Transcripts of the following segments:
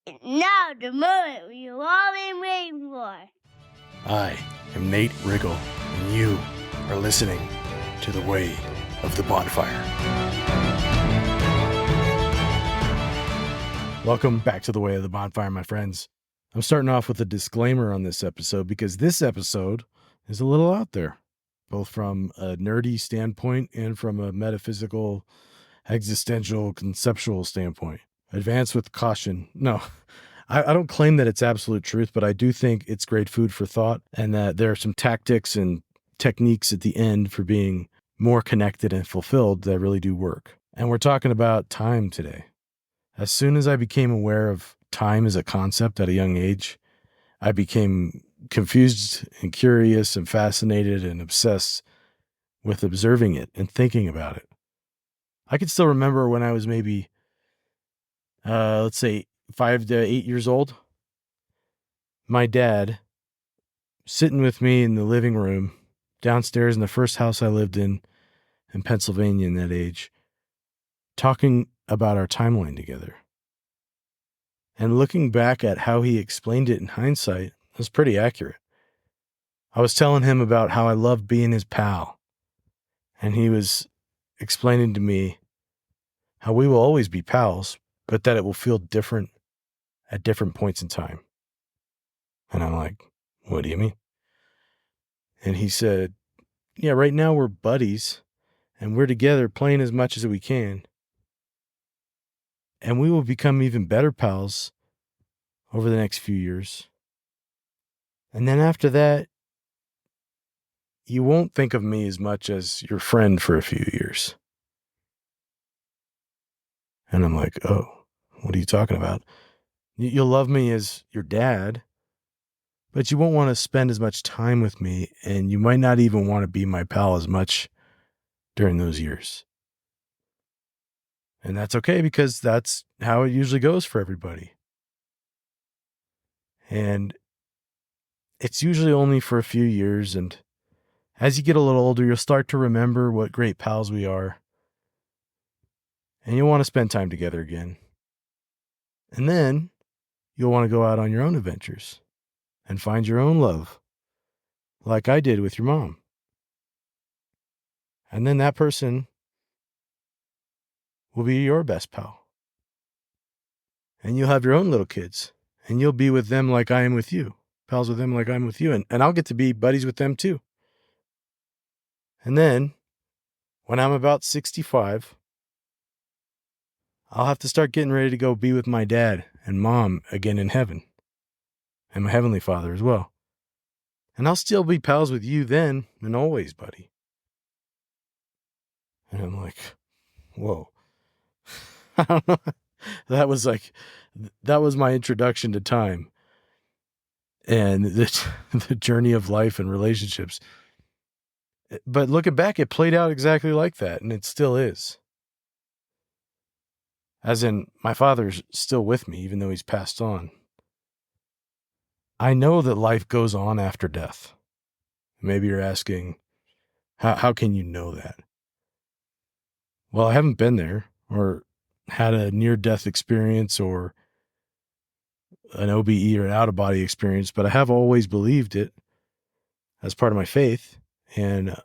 Now the moment we've all been waiting for. I am Nate Riggle, and you are listening to The Way of the Bonfire. Welcome back to The Way of the Bonfire, my friends. I'm starting off with a disclaimer on this episode because this episode is a little out there, both from a nerdy standpoint and from a metaphysical, existential, conceptual standpoint. Advance with caution. No, I don't claim that it's absolute truth, but I do think it's great food for thought and that there are some tactics and techniques at the end for being more connected and fulfilled that really do work. And we're talking about time today. As soon as I became aware of time as a concept at a young age, I became confused and curious and fascinated and obsessed with observing it and thinking about it. I can still remember when I was maybe, let's say 5 to 8 years old, my dad sitting with me in the living room downstairs in the first house I lived in Pennsylvania in that age, talking about our timeline together. And looking back at how he explained it in hindsight, it was pretty accurate. I was telling him about how I loved being his pal, and he was explaining to me how we will always be pals, but that it will feel different at different points in time. And I'm like, what do you mean? And he said, yeah, right now we're buddies, and we're together playing as much as we can. And we will become even better pals over the next few years. And then after that, you won't think of me as much as your friend for a few years. And I'm like, oh, what are you talking about? You'll love me as your dad, but you won't want to spend as much time with me, and you might not even want to be my pal as much during those years. And that's okay, because that's how it usually goes for everybody. And it's usually only for a few years, and as you get a little older, you'll start to remember what great pals we are, and you'll want to spend time together again. And then you'll want to go out on your own adventures and find your own love, like I did with your mom. And then that person will be your best pal. And you'll have your own little kids, and you'll be with them like I am with you, pals with them like I'm with you, and I'll get to be buddies with them too. And then, when I'm about 65, I'll have to start getting ready to go be with my dad and mom again in heaven, and my heavenly Father as well. And I'll still be pals with you then and always, buddy. And I'm like, whoa. I don't know. That was my introduction to time and the journey of life and relationships. But looking back, it played out exactly like that, and it still is. As in, my father's still with me, even though he's passed on. I know that life goes on after death. Maybe you're asking, how can you know that? Well, I haven't been there or had a near-death experience or an OBE or an out-of-body experience, but I have always believed it as part of my faith. And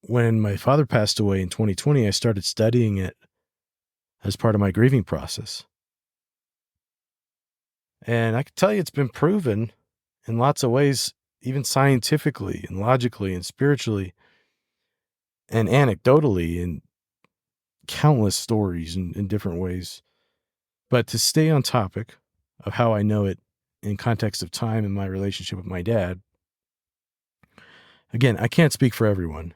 when my father passed away in 2020, I started studying it as part of my grieving process. And I can tell you it's been proven in lots of ways, even scientifically and logically and spiritually and anecdotally in countless stories in different ways. But to stay on topic of how I know it in context of time and my relationship with my dad, again, I can't speak for everyone.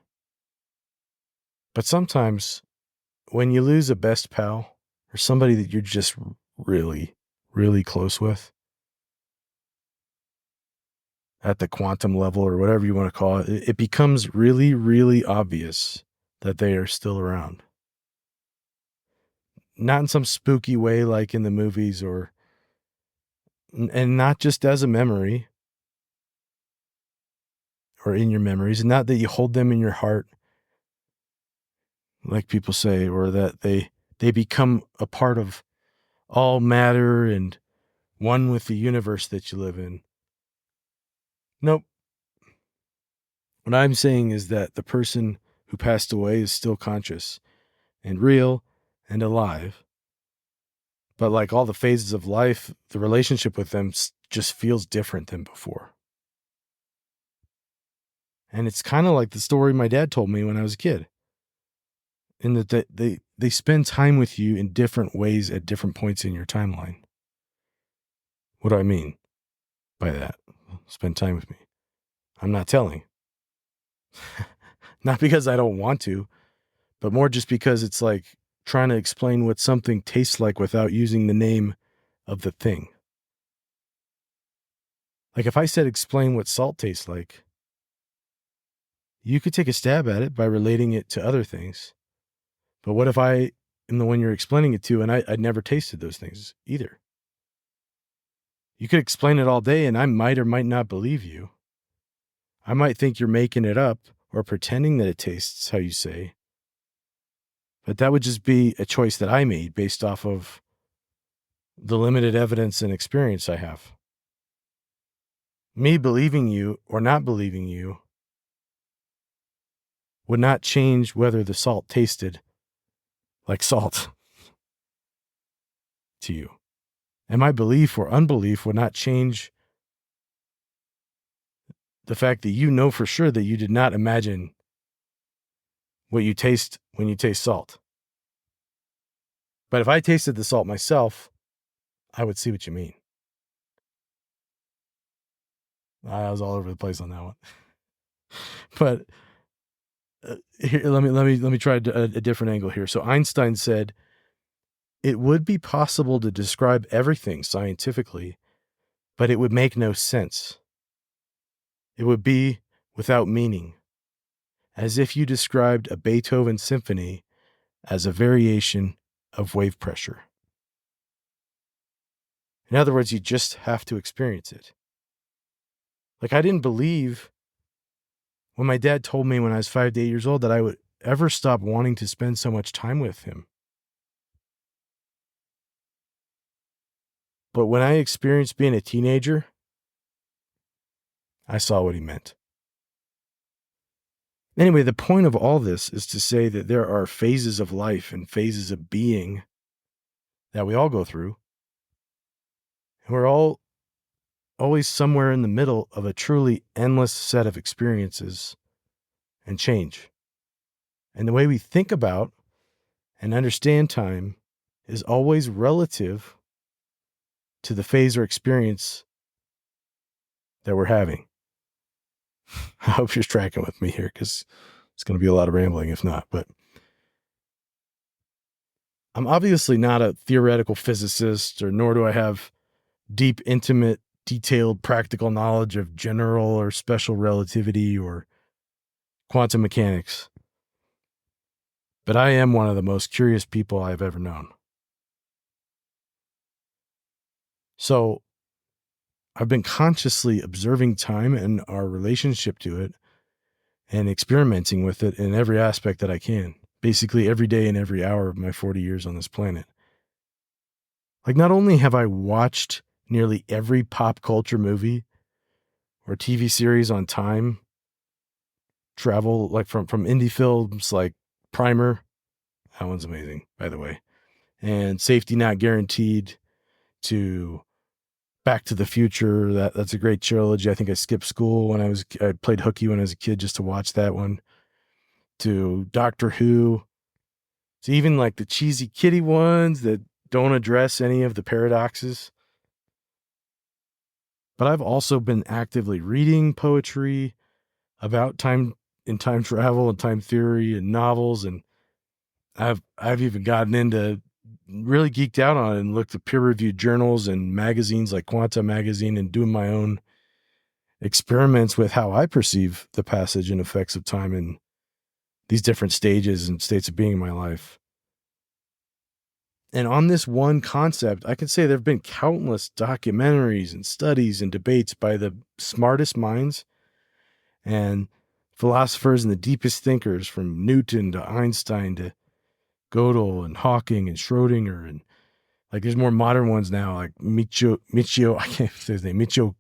But sometimes when you lose a best pal or somebody that you're just really, really close with at the quantum level or whatever you want to call it, it becomes really, really obvious that they are still around. Not in some spooky way like in the movies and not just as a memory or in your memories, not that you hold them in your heart like people say, or that they become a part of all matter and one with the universe that you live in. Nope. What I'm saying is that the person who passed away is still conscious and real and alive. But like all the phases of life, the relationship with them just feels different than before. And it's kind of like the story my dad told me when I was a kid. In that they spend time with you in different ways at different points in your timeline. What do I mean by that? Spend time with me. I'm not telling. Not because I don't want to, but more just because it's like trying to explain what something tastes like without using the name of the thing. Like if I said explain what salt tastes like, you could take a stab at it by relating it to other things. But what if I am the one you're explaining it to and I'd never tasted those things either? You could explain it all day and I might or might not believe you. I might think you're making it up or pretending that it tastes how you say. But that would just be a choice that I made based off of the limited evidence and experience I have. Me believing you or not believing you would not change whether the salt tasted like salt to you. And my belief or unbelief would not change the fact that you know for sure that you did not imagine what you taste when you taste salt. But if I tasted the salt myself, I would see what you mean. I was all over the place on that one. But here, let me try a different angle here. So Einstein said it would be possible to describe everything scientifically, but it would make no sense. It would be without meaning, as if you described a Beethoven symphony as a variation of wave pressure. In other words, you just have to experience it. Like I didn't believe when my dad told me when I was 5 to 8 years old that I would ever stop wanting to spend so much time with him. But when I experienced being a teenager, I saw what he meant. Anyway, the point of all this is to say that there are phases of life and phases of being that we all go through. And we're all always somewhere in the middle of a truly endless set of experiences and change. And the way we think about and understand time is always relative to the phase or experience that we're having. I hope you're tracking with me here because it's going to be a lot of rambling if not. But I'm obviously not a theoretical physicist, or nor do I have deep, intimate, detailed, practical knowledge of general or special relativity or quantum mechanics. But I am one of the most curious people I've ever known. So I've been consciously observing time and our relationship to it and experimenting with it in every aspect that I can, basically every day and every hour of my 40 years on this planet. Like, not only have I watched nearly every pop culture movie or TV series on time travel, like from indie films like Primer, that one's amazing, by the way, and Safety Not Guaranteed, to Back to the Future. That's a great trilogy. I think I skipped school when I played hooky when I was a kid just to watch that one. To Doctor Who, to even like the cheesy kiddie ones that don't address any of the paradoxes. But I've also been actively reading poetry about time and time travel and time theory and novels, and I've even gotten into, really geeked out on it and looked at peer-reviewed journals and magazines like Quantum Magazine and doing my own experiments with how I perceive the passage and effects of time in these different stages and states of being in my life. And on this one concept, I can say there have been countless documentaries and studies and debates by the smartest minds and philosophers and the deepest thinkers, from Newton to Einstein to Gödel and Hawking and Schrodinger and Like there's more modern ones now, like Michio, I can't say his name, Michio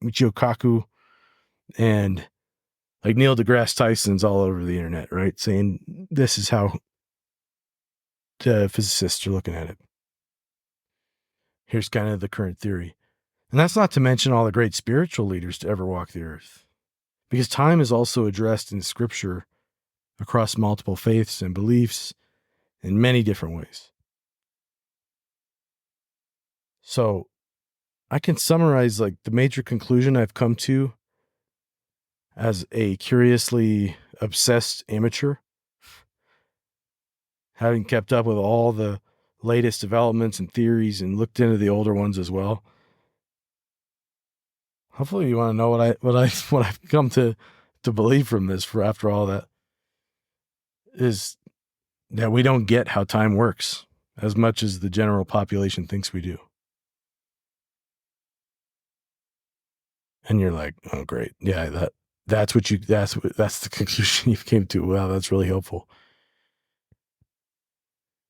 Kaku, and like Neil deGrasse Tyson's all over the internet, right? Saying this is how the physicists are looking at it. Here's kind of the current theory. And that's not to mention all the great spiritual leaders to ever walk the earth. Because time is also addressed in scripture across multiple faiths and beliefs in many different ways. So I can summarize like the major conclusion I've come to as a curiously obsessed amateur, having kept up with all the latest developments and theories and looked into the older ones as well. Hopefully you want to know what I've come to believe from this for after all that is that we don't get how time works as much as the general population thinks we do. And you're like, oh great. Yeah, that's the conclusion you came to. Wow, that's really helpful.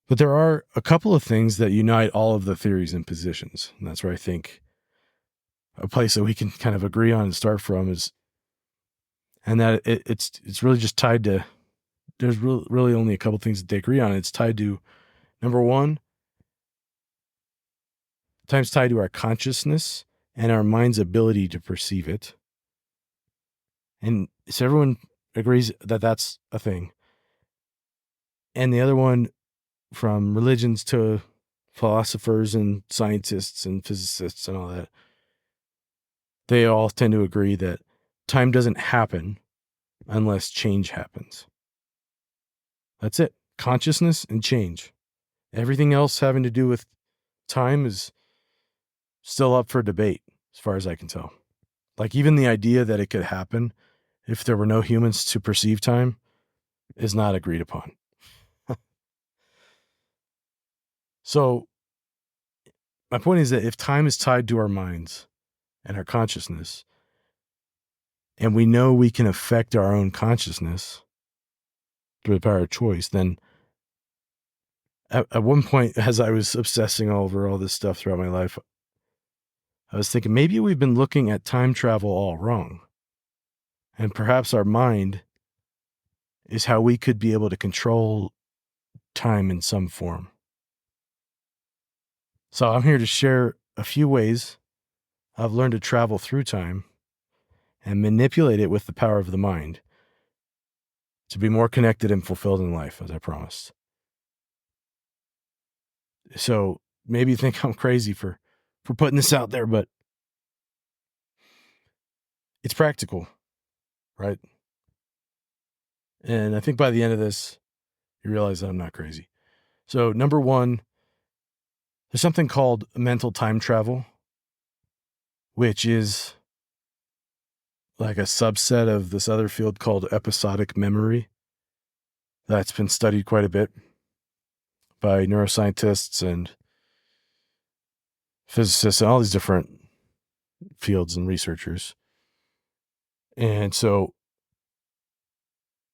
But there are a couple of things that unite all of the theories and positions. And that's where I think a place that we can kind of agree on and start from is, and that it's really just tied to, there's really only a couple things that they agree on. It's tied to, number one, time's tied to our consciousness and our mind's ability to perceive it. And so everyone agrees that that's a thing. And the other one, from religions to philosophers and scientists and physicists and all that, they all tend to agree that time doesn't happen unless change happens. That's it. Consciousness and change. Everything else having to do with time is still up for debate, as far as I can tell. Like even the idea that it could happen if there were no humans to perceive time is not agreed upon. So my point is that if time is tied to our minds and our consciousness, and we know we can affect our own consciousness through the power of choice, then at one point, as I was obsessing over all this stuff throughout my life, I was thinking maybe we've been looking at time travel all wrong. And perhaps our mind is how we could be able to control time in some form. So I'm here to share a few ways I've learned to travel through time and manipulate it with the power of the mind to be more connected and fulfilled in life, as I promised. So maybe you think I'm crazy for putting this out there, but it's practical, right? And I think by the end of this, you realize that I'm not crazy. So number one, there's something called mental time travel, which is like a subset of this other field called episodic memory that's been studied quite a bit by neuroscientists and physicists and all these different fields and researchers. And so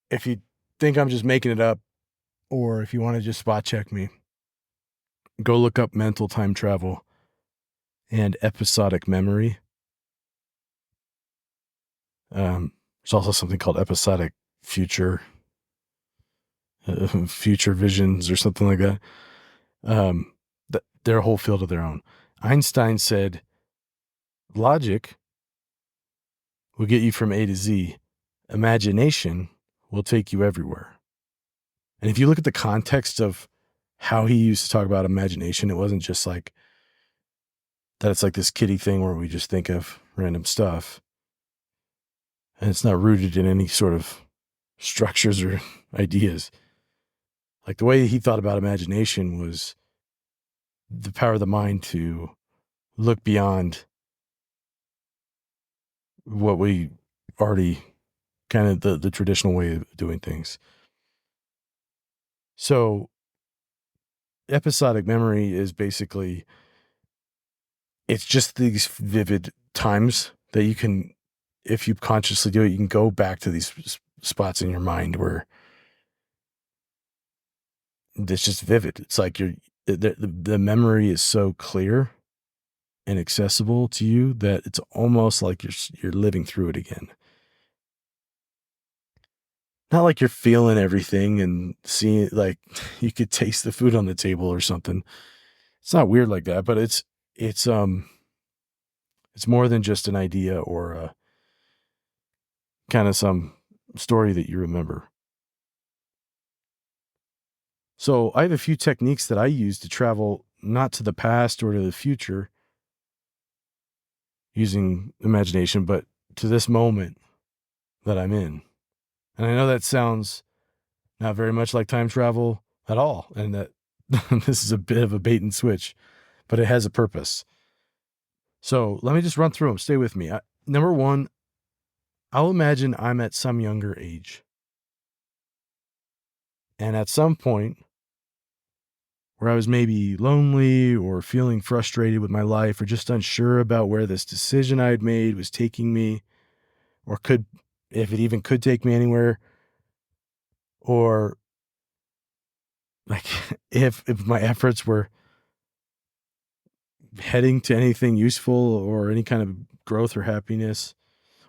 if you think I'm just making it up, or if you want to just spot check me, go look up mental time travel and episodic memory. There's also something called episodic future visions or something like that. They're a whole field of their own. Einstein said, logic will get you from A to Z. Imagination will take you everywhere. And if you look at the context of how he used to talk about imagination, it wasn't just like that it's like this kiddie thing where we just think of random stuff. And it's not rooted in any sort of structures or ideas. Like the way he thought about imagination was the power of the mind to look beyond what we already kind of the traditional way of doing things. So episodic memory is basically, it's just these vivid times that you can, if you consciously do it, you can go back to these spots in your mind where it's just vivid. It's like the memory is so clear and accessible to you that it's almost like you're living through it again. Not like you're feeling everything and seeing, like, you could taste the food on the table or something. It's not weird like that, but it's more than just an idea or kind of some story that you remember. So I have a few techniques that I use to travel not to the past or to the future using imagination, but to this moment that I'm in. And I know that sounds not very much like time travel at all, and that this is a bit of a bait and switch, but it has a purpose. So let me just run through them. Stay with me. Number one, I'll imagine I'm at some younger age. And at some point where I was maybe lonely or feeling frustrated with my life or just unsure about where this decision I had made was taking me, or if it even could take me anywhere, or like if my efforts were heading to anything useful or any kind of growth or happiness,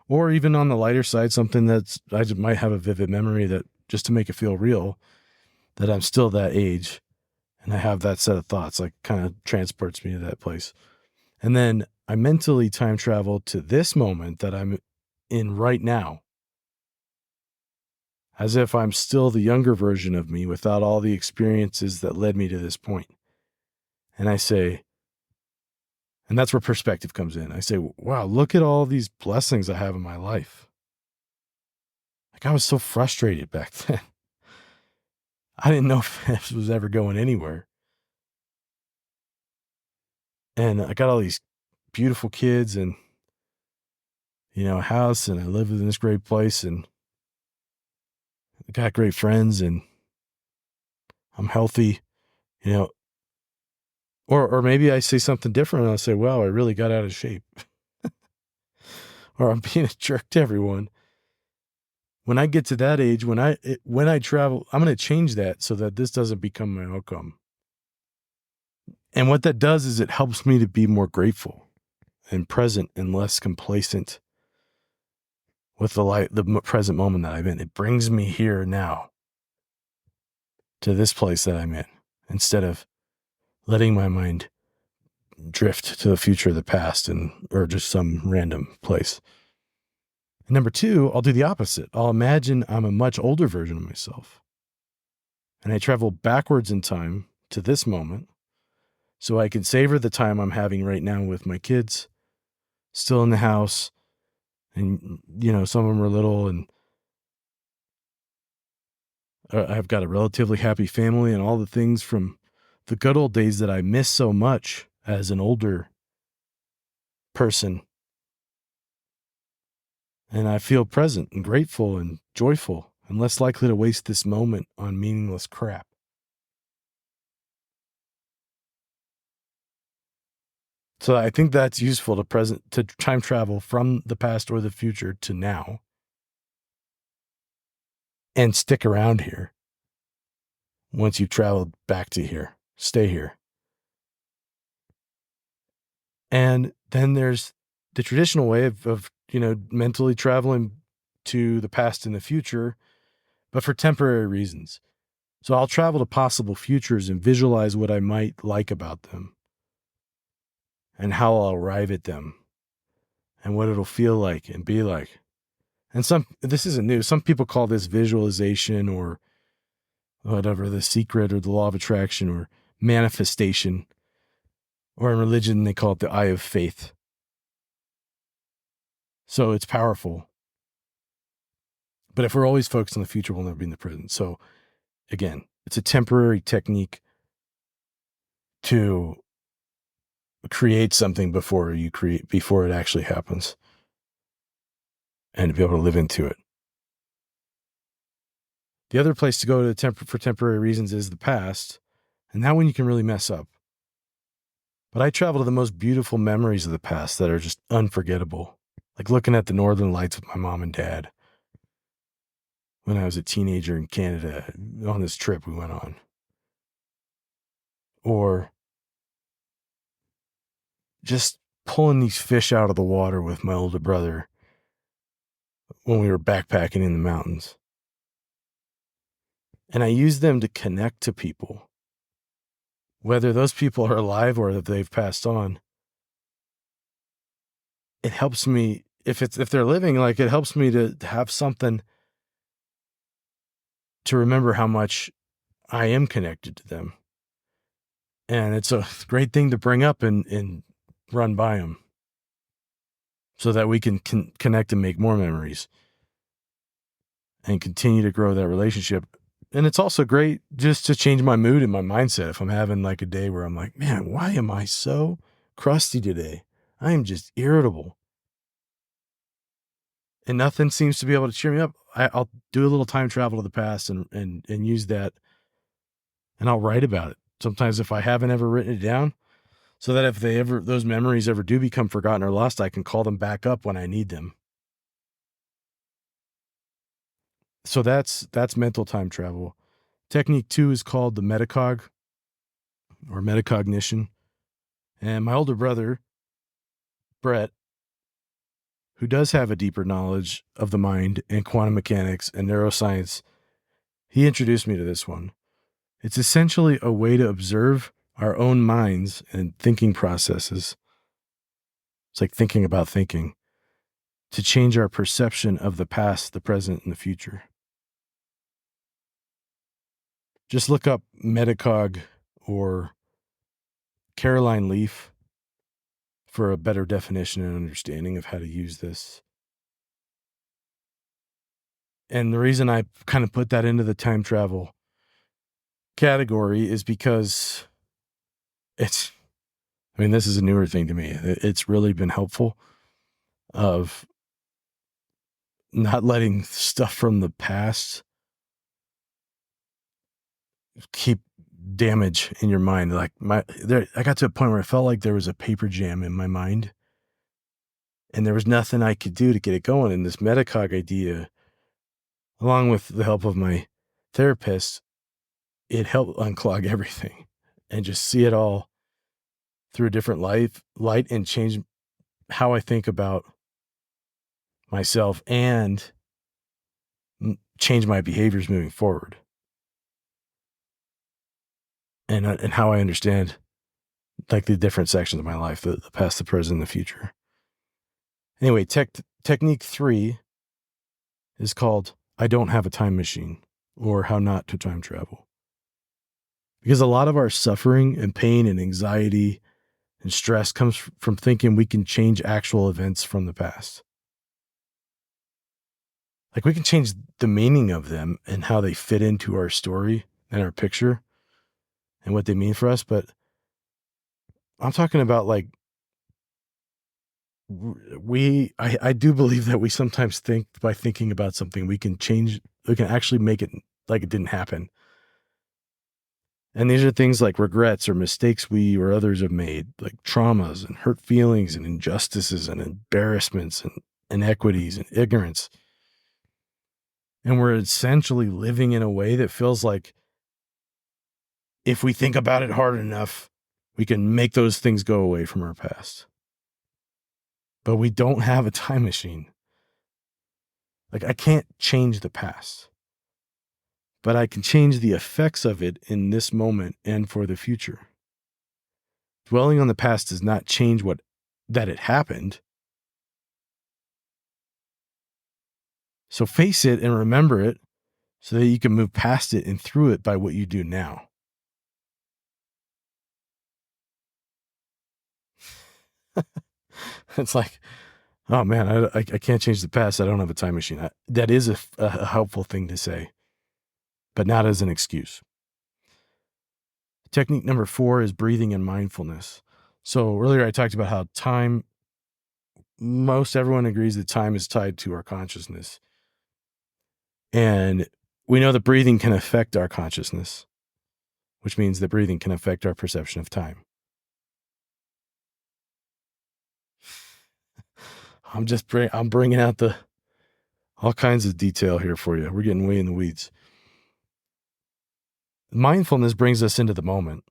or even on the lighter side, something I just might have a vivid memory that just to make it feel real, that I'm still that age and I have that set of thoughts, like kind of transports me to that place. And then I mentally time travel to this moment that I'm in right now, as if I'm still the younger version of me without all the experiences that led me to this point. And I say, and that's where perspective comes in. I say, wow, look at all these blessings I have in my life. Like, I was so frustrated back then. I didn't know if this was ever going anywhere. And I got all these beautiful kids and, a house, and I live in this great place, and I got great friends, and I'm healthy, you know, or maybe I say something different and I'll say, wow, I really got out of shape, or I'm being a jerk to everyone. When I get to that age, when I travel, I'm going to change that so that this doesn't become my outcome. And what that does is it helps me to be more grateful and present and less complacent with the present moment that I'm in. It brings me here now to this place that I'm in, instead of letting my mind drift to the future, the past, or just some random place. And number two, I'll do the opposite. I'll imagine I'm a much older version of myself, and I travel backwards in time to this moment so I can savor the time I'm having right now with my kids, still in the house. And, some of them are little, and I've got a relatively happy family and all the things from the good old days that I miss so much as an older person. And I feel present and grateful and joyful and less likely to waste this moment on meaningless crap. So I think that's useful to time travel from the past or the future to now and stick around here. Once you've traveled back to here, stay here. And then there's the traditional way of mentally traveling to the past and the future, but for temporary reasons. So I'll travel to possible futures and visualize what I might like about them and how I'll arrive at them and what it'll feel like and be like. And this isn't new. Some people call this visualization or whatever, the secret or the law of attraction or manifestation, or in religion, they call it the eye of faith. So it's powerful. But if we're always focused on the future, we'll never be in the present. So again, it's a temporary technique to create something before it actually happens, and to be able to live into it. The other place to go for temporary reasons is the past, and that one you can really mess up. But I travel to the most beautiful memories of the past that are just unforgettable, like looking at the northern lights with my mom and dad when I was a teenager in Canada on this trip we went on. or just pulling these fish out of the water with my older brother when we were backpacking in the mountains. And I use them to connect to people, whether those people are alive or if they've passed on. It helps me, if they're living, like, it helps me to have something to remember how much I am connected to them. And it's a great thing to bring up and run by them so that we can connect and make more memories and continue to grow that relationship. And it's also great just to change my mood and my mindset. If I'm having like a day where I'm like, man, why am I so crusty today? I am just irritable. And nothing seems to be able to cheer me up. I'll do a little time travel to the past and use that, and I'll write about it. Sometimes if I haven't ever written it down, so that if those memories ever do become forgotten or lost, I can call them back up when I need them. So that's mental time travel. Technique 2 is called the metacog or metacognition. And my older brother, Bret, who does have a deeper knowledge of the mind and quantum mechanics and neuroscience, he introduced me to this one. It's essentially a way to observe our own minds and thinking processes. It's like thinking about thinking, to change our perception of the past, the present, and the future. Just look up Metacog or Caroline Leaf for a better definition and understanding of how to use this. And the reason I kind of put that into the time travel category is because this is a newer thing to me. It's really been helpful of not letting stuff from the past keep damage in your mind. Like I got to a point where I felt like there was a paper jam in my mind and there was nothing I could do to get it going. And this metacog idea, along with the help of my therapist, it helped unclog everything and just see it all through a different light and change how I think about myself and change my behaviors moving forward. And how I understand like the different sections of my life, the past, the present, and the future. Anyway, technique 3 is called I Don't Have a Time Machine, or How Not to Time Travel. Because a lot of our suffering and pain and anxiety and stress comes from thinking we can change actual events from the past. Like we can change the meaning of them and how they fit into our story and our picture and what they mean for us. But I'm talking about like, I do believe that we sometimes think by thinking about something, we can actually make it like it didn't happen. And these are things like regrets or mistakes we or others have made, like traumas and hurt feelings and injustices and embarrassments and inequities and ignorance. And we're essentially living in a way that feels like if we think about it hard enough, we can make those things go away from our past. But we don't have a time machine. Like I can't change the past, but I can change the effects of it in this moment and for the future. Dwelling on the past does not change that it happened. So face it and remember it so that you can move past it and through it by what you do now. It's like, oh man, I can't change the past. I don't have a time machine. That is a helpful thing to say, but not as an excuse. Technique number 4 is breathing and mindfulness. So earlier I talked about how time, most everyone agrees that time is tied to our consciousness. And we know that breathing can affect our consciousness, which means that breathing can affect our perception of time. I'm bringing out all kinds of detail here for you. We're getting way in the weeds. Mindfulness brings us into the moment.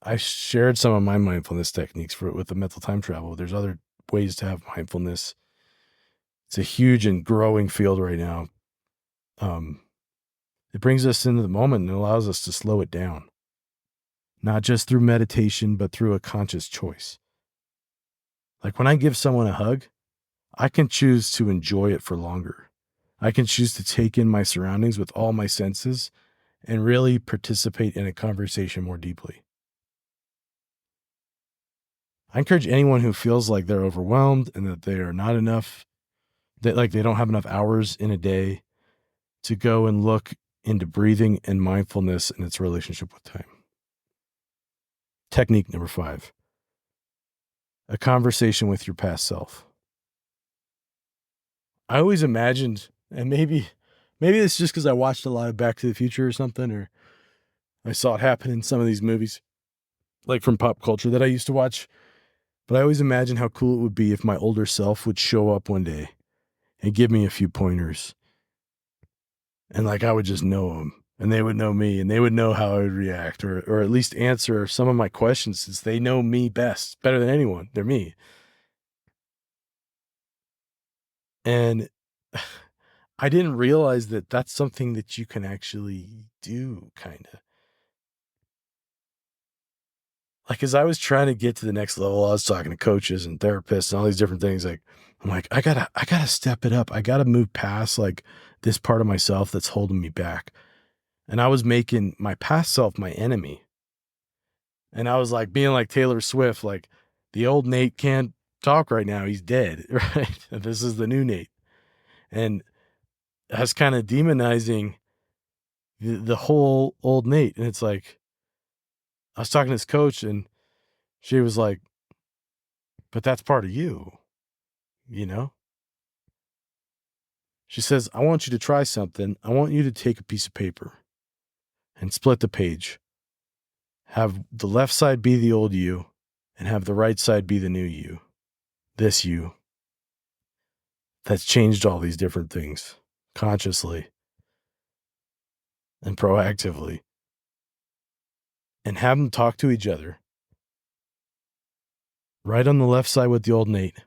I shared some of my mindfulness techniques with the mental time travel. There's other ways to have mindfulness. It's a huge and growing field right now. It brings us into the moment and allows us to slow it down, not just through meditation, but through a conscious choice. Like when I give someone a hug, I can choose to enjoy it for longer. I can choose to take in my surroundings with all my senses and really participate in a conversation more deeply. I encourage anyone who feels like they're overwhelmed and that they are not enough, that like they don't have enough hours in a day, to go and look into breathing and mindfulness and its relationship with time. Technique number 5, a conversation with your past self. I always imagined, and maybe it's just because I watched a lot of Back to the Future or something, or I saw it happen in some of these movies, like from pop culture that I used to watch. But I always imagined how cool it would be if my older self would show up one day and give me a few pointers. And like I would just know them, and they would know me, and they would know how I would react, or at least answer some of my questions, since they know me best, better than anyone. They're me. And I didn't realize that that's something that you can actually do, kind of. Like, as I was trying to get to the next level, I was talking to coaches and therapists and all these different things. Like, I'm like, I gotta step it up. I gotta move past like this part of myself that's holding me back. And I was making my past self my enemy. And I was like being like Taylor Swift, like the old Nate can't talk right now. He's dead, right? This is the new Nate. And I was kind of demonizing the whole old Nate. And it's like, I was talking to this coach and she was like, but that's part of you, you know? She says, I want you to try something. I want you to take a piece of paper and split the page. Have the left side be the old you and have the right side be the new you. This you that's changed all these different things consciously and proactively. And have them talk to each other. Right on the left side what the old Nate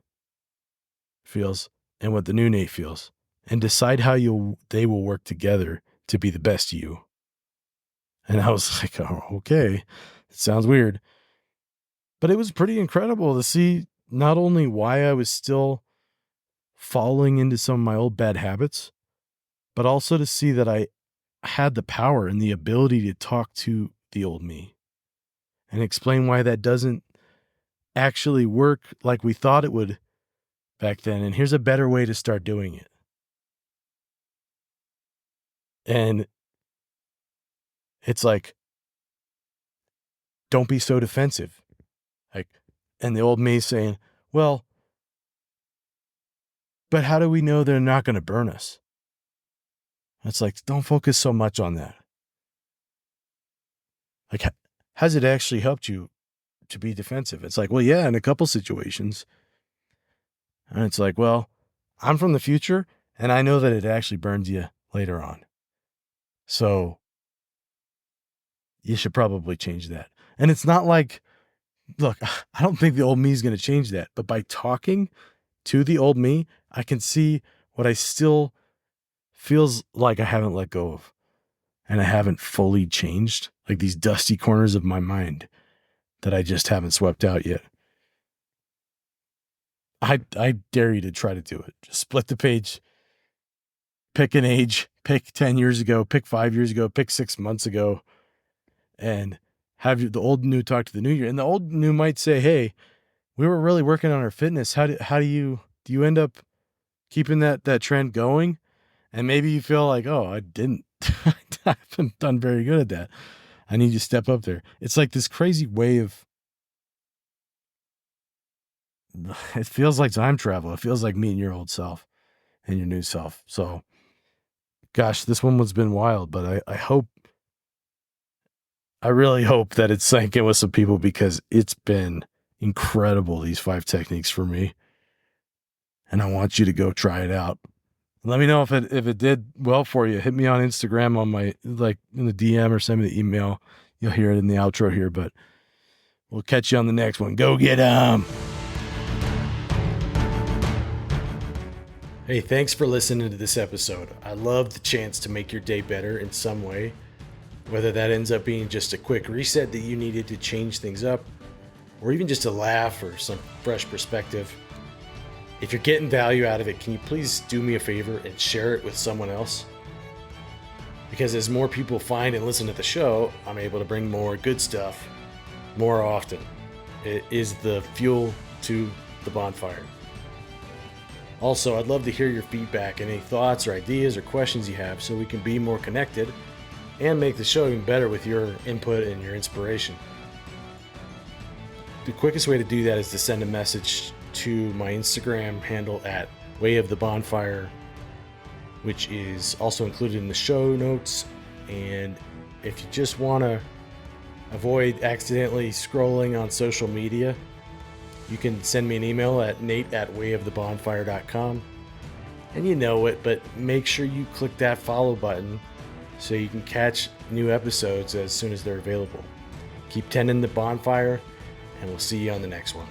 feels and what the new Nate feels. And decide how they will work together to be the best you. And I was like, oh, okay, it sounds weird. But it was pretty incredible to see not only why I was still falling into some of my old bad habits, but also to see that I had the power and the ability to talk to the old me and explain why that doesn't actually work like we thought it would back then. And here's a better way to start doing it. And it's like, don't be so defensive. Like, and the old me saying, well, but how do we know they're not going to burn us? It's like, don't focus so much on that. Like, has it actually helped you to be defensive? It's like, well, yeah, in a couple situations. And it's like, well, I'm from the future and I know that it actually burns you later on. So you should probably change that. And it's not like, look, I don't think the old me is going to change that. But by talking to the old me, I can see what I still feels like I haven't let go of. And I haven't fully changed, like these dusty corners of my mind that I just haven't swept out yet. I dare you to try to do it. Just split the page, pick an age, pick 10 years ago, pick 5 years ago, pick 6 months ago, and have the old new talk to the new year. And the old new might say, hey, we were really working on our fitness. How do you end up keeping that trend going? And maybe you feel like, oh, I didn't. I haven't done very good at that. I need to step up there. It's like this crazy way of, it feels like time travel. It feels like meeting your old self and your new self. So, gosh, this one has been wild, but I really hope that it sank in with some people because it's been incredible, these 5 techniques for me. And I want you to go try it out. Let me know if it did well for you. Hit me on Instagram on my, like in the DM or send me the email. You'll hear it in the outro here, but We'll catch you on the next one. Go get 'em. Hey, thanks for listening to this episode. I love the chance to make your day better in some way, whether that ends up being just a quick reset that you needed to change things up, or even just a laugh or some fresh perspective. If you're getting value out of it, can you please do me a favor and share it with someone else? Because as more people find and listen to the show, I'm able to bring more good stuff more often. It is the fuel to the bonfire. Also, I'd love to hear your feedback and any thoughts or ideas or questions you have so we can be more connected and make the show even better with your input and your inspiration. The quickest way to do that is to send a message to my Instagram handle at wayofthebonfire, which is also included in the show notes. And if you just want to avoid accidentally scrolling on social media, you can send me an email at nate@wayofthebonfire.com. And you know it, but make sure you click that follow button so you can catch new episodes as soon as they're available. Keep tending the bonfire, and we'll see you on the next one.